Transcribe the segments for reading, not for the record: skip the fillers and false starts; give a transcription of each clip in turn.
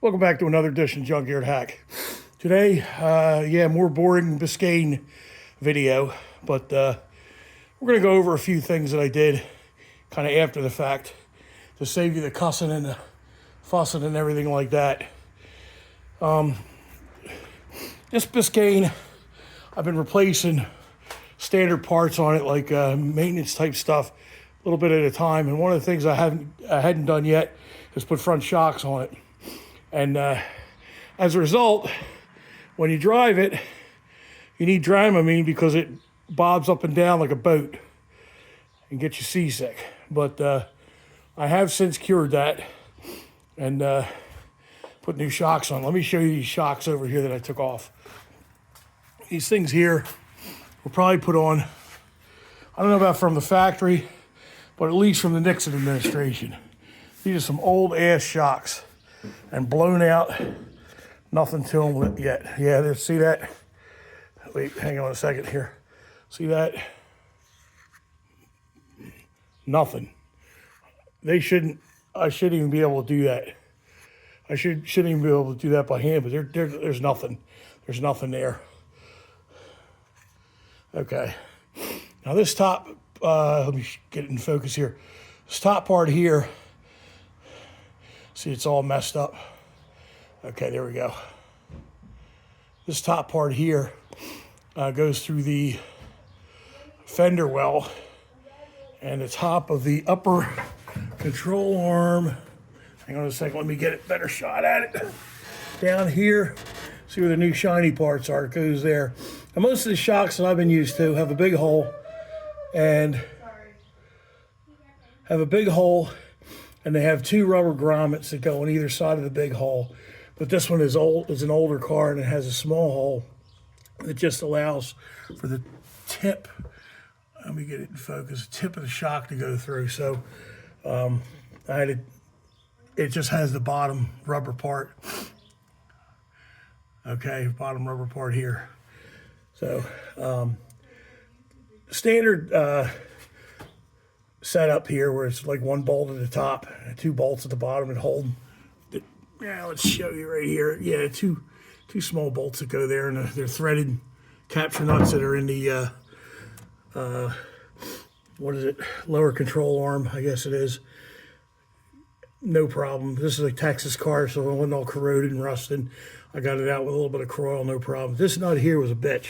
Welcome back to another edition of Junkyard Hack. Today, more boring Biscayne video, but we're going to go over a few things that I did kind of after the fact to save you the cussing and the fussing and everything like that. This Biscayne, I've been replacing standard parts on it, like maintenance type stuff, a little bit at a time. And one of the things I hadn't done yet is put front shocks on it. And as a result, when you drive it, you need Dramamine because it bobs up and down like a boat and gets you seasick. But I have since cured that and put new shocks on. Let me show you these shocks over here that I took off. These things here were probably put on, I don't know about from the factory, but at least from the Nixon administration. These are some old ass shocks. And blown out, nothing to them yet. Yeah, there, see that? Wait, hang on a second here. See that? Nothing. I shouldn't even be able to do that. I shouldn't even be able to do that by hand, but there's nothing. There's nothing there. Okay. Now this top, let me get it in focus here. This top part here, see, it's all messed up. Okay, there we go. This top part here goes through the fender well and the top of the upper control arm. Hang on a second, let me get a better shot at it. Down here, see where the new shiny parts are, it goes there. And most of the shocks that I've been used to have a big hole and they have two rubber grommets that go on either side of the big hole. But this one is an older car, and it has a small hole that just allows for the tip. Let me get it in focus. The tip of the shock to go through. So it just has the bottom rubber part. Okay, bottom rubber part here. So standard setup here where it's like one bolt at the top and two bolts at the bottom and hold it. Yeah, let's show you right here. Yeah, two small bolts that go there, and they're threaded capture nuts that are in the what is it, lower control arm, I guess it is. No problem. This is a Texas car, so it wasn't all corroded and rusted. I got it out with a little bit of Croil, no problem. This nut here was a bitch,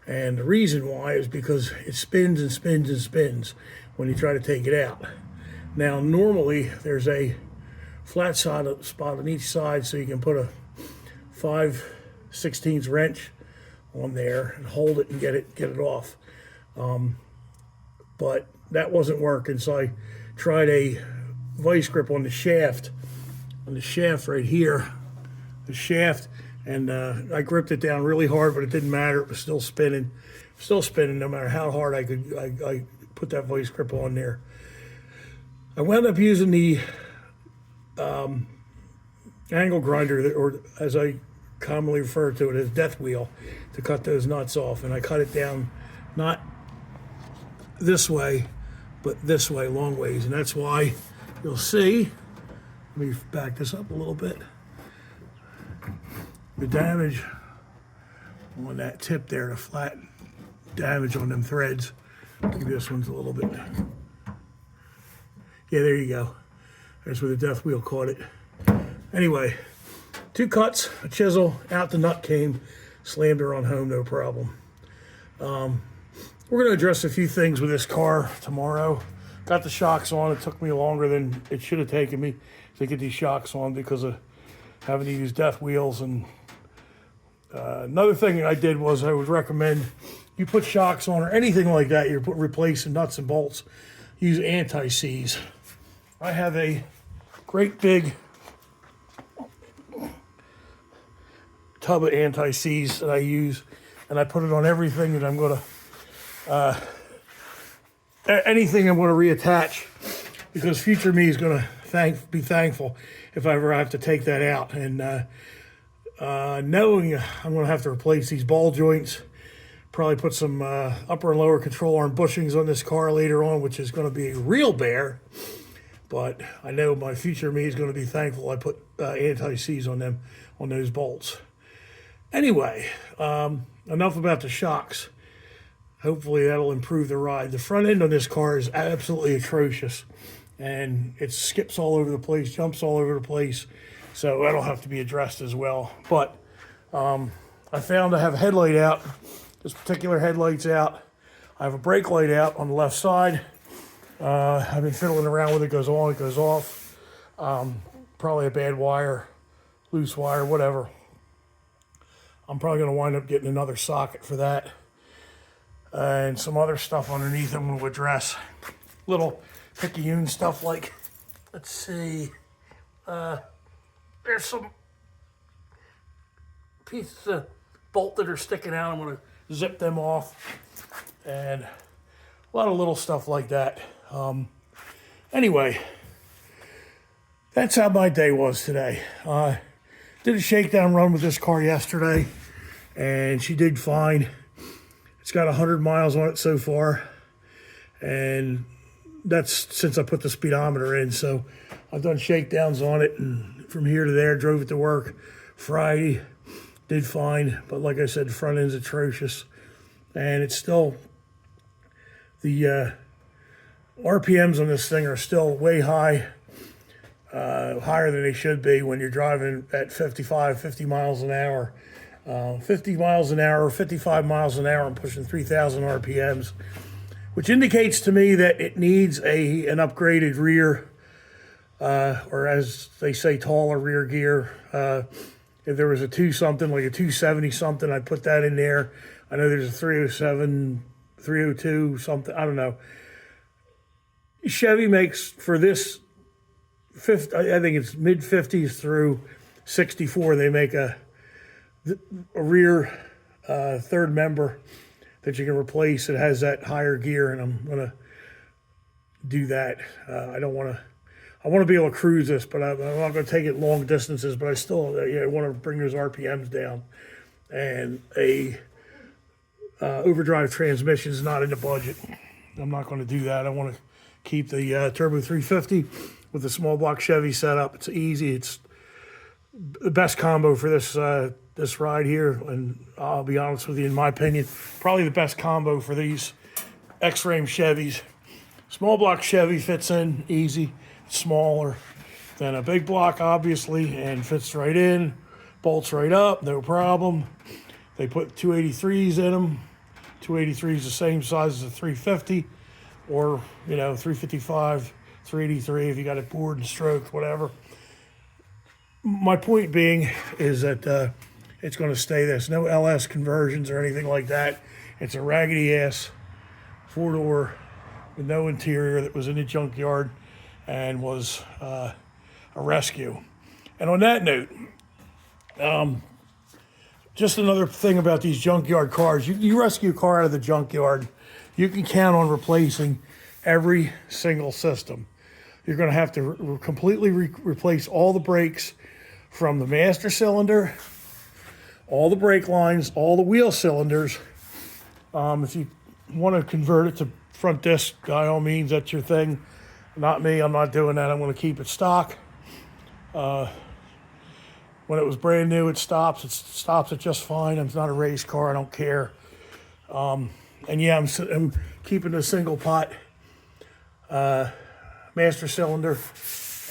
and the reason why is because it spins and spins and spins when you try to take it out. Now, normally there's a flat spot on each side, so you can put a 5/16 wrench on there and hold it and get it off. But that wasn't working, so I tried a vice grip on the shaft right here, the shaft, and I gripped it down really hard, but it didn't matter. It was still spinning no matter how hard I put that vice grip on there. I wound up using the angle grinder, or as I commonly refer to it as death wheel, to cut those nuts off. And I cut it down not this way, but this way, long ways. And that's why you'll see, let me back this up a little bit, the damage on that tip there, the flat damage on them threads. Maybe this one's a little bit. Yeah, there you go. That's where the death wheel caught it. Anyway, two cuts, a chisel, out the nut came, slammed her on home, no problem. We're going to address a few things with this car tomorrow. Got the shocks on. It took me longer than it should have taken me to get these shocks on because of having to use death wheels. And another thing I did was I would recommend you put shocks on or anything like that, you're replacing nuts and bolts, use anti-seize. I have a great big tub of anti-seize that I use, and I put it on everything that I'm going to, anything I'm going to reattach, because future me is going to be thankful if I ever have to take that out. And knowing I'm going to have to replace these ball joints, probably put some upper and lower control arm bushings on this car later on, which is going to be a real bear. But I know my future me is going to be thankful I put anti-seize on them, on those bolts. Anyway, enough about the shocks. Hopefully that'll improve the ride. The front end on this car is absolutely atrocious, and it skips all over the place, jumps all over the place, so that'll have to be addressed as well. But I found I have a headlight out. This particular headlight's out. I have a brake light out on the left side. I've been fiddling around with it. Goes on, it goes off. Probably a bad wire, loose wire, whatever. I'm probably going to wind up getting another socket for that. And some other stuff underneath I'm going to address. Little picayune stuff like, let's see, there's some pieces of bolt that are sticking out. I'm going to zip them off. And a lot of little stuff like that. Anyway, that's how my day was today. Did a shakedown run with this car yesterday, and she did fine. It's got 100 miles on it so far, and that's since I put the speedometer in. So I've done shakedowns on it, and from here to there, drove it to work Friday, did fine. But like I said, the front end's atrocious, and it's still, the RPMs on this thing are still way high, higher than they should be when you're driving at 50 miles an hour. 50 miles an hour, 55 miles an hour, and pushing 3,000 RPMs, which indicates to me that it needs an upgraded rear, or as they say, taller rear gear. If there was a 2-something, like a 270-something, I'd put that in there. I know there's a 307, 302, something, I don't know. Chevy makes, for this, I think it's mid-50s through 64, they make a rear third member that you can replace. It has that higher gear, and I'm going to do that. I want to be able to cruise this, but I'm not going to take it long distances, but I still I want to bring those RPMs down. And a overdrive transmission is not in the budget. I'm not going to do that. I want to keep the Turbo 350 with the small block Chevy setup. It's easy. It's the best combo for this ride here, and I'll be honest with you, in my opinion, probably the best combo for these X-Frame Chevys. Small block Chevy fits in easy. It's smaller than a big block, obviously, and fits right in, bolts right up, no problem. They put 283s in them. 283 is the same size as a 350, or 355, 383 if you got it bored and stroked, whatever. My point being is that it's going to stay this. No LS conversions or anything like that. It's a raggedy-ass 4-door with no interior that was in the junkyard and was a rescue. And on that note, just another thing about these junkyard cars. You rescue a car out of the junkyard, you can count on replacing every single system. You're going to have to completely replace all the brakes from the master cylinder, all the brake lines, all the wheel cylinders. If you want to convert it to front disc, by all means, that's your thing. Not me, I'm not doing that. I'm going to keep it stock. When it was brand new, it stops. It stops it just fine. It's not a race car, I don't care. And yeah, I'm keeping a single pot master cylinder,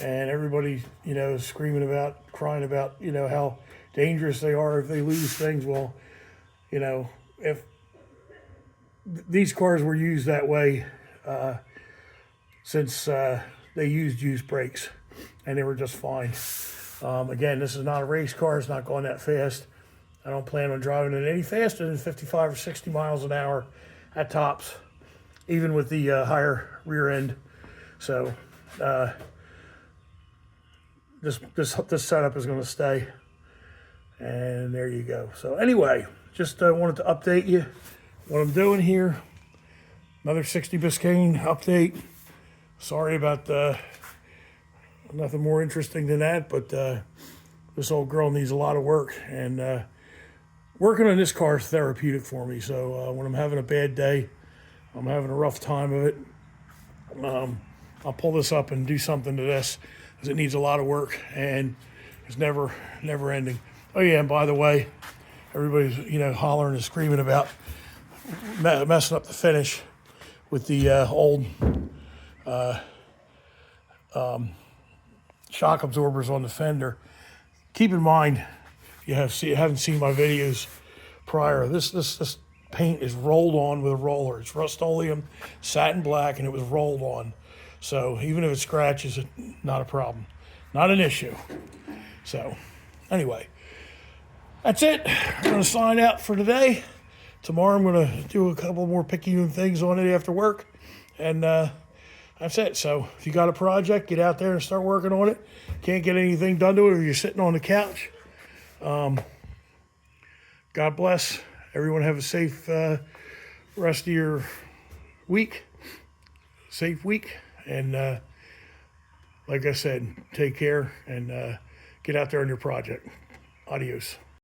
and everybody, is crying about, how dangerous they are if they lose things. Well, if these cars were used that way, since they used used brakes, and they were just fine. Again, this is not a race car. It's not going that fast. I don't plan on driving it any faster than 55 or 60 miles an hour at tops, even with the higher rear end. So this setup is going to stay, and there you go. So anyway, just wanted to update you what I'm doing here. Another 60 Biscayne update. Sorry about nothing more interesting than that, but this old girl needs a lot of work, and working on this car is therapeutic for me. So when I'm having a bad day, I'm having a rough time of it, I'll pull this up and do something to this because it needs a lot of work and it's never ending. Oh yeah, and by the way, everybody's hollering and screaming about messing up the finish with the old shock absorbers on the fender. Keep in mind, you haven't seen my videos prior. This paint is rolled on with a roller. It's Rust-Oleum satin black, and it was rolled on. So even if it scratches, it's not a problem, not an issue. So anyway, that's it. I'm going to sign out for today. Tomorrow I'm going to do a couple more picking things on it after work, and that's it. So if you got a project, get out there and start working on it. Can't get anything done to it, or you're sitting on the couch. God bless. Everyone have a safe rest of your week. Safe week. And like I said, take care and get out there on your project. Adios.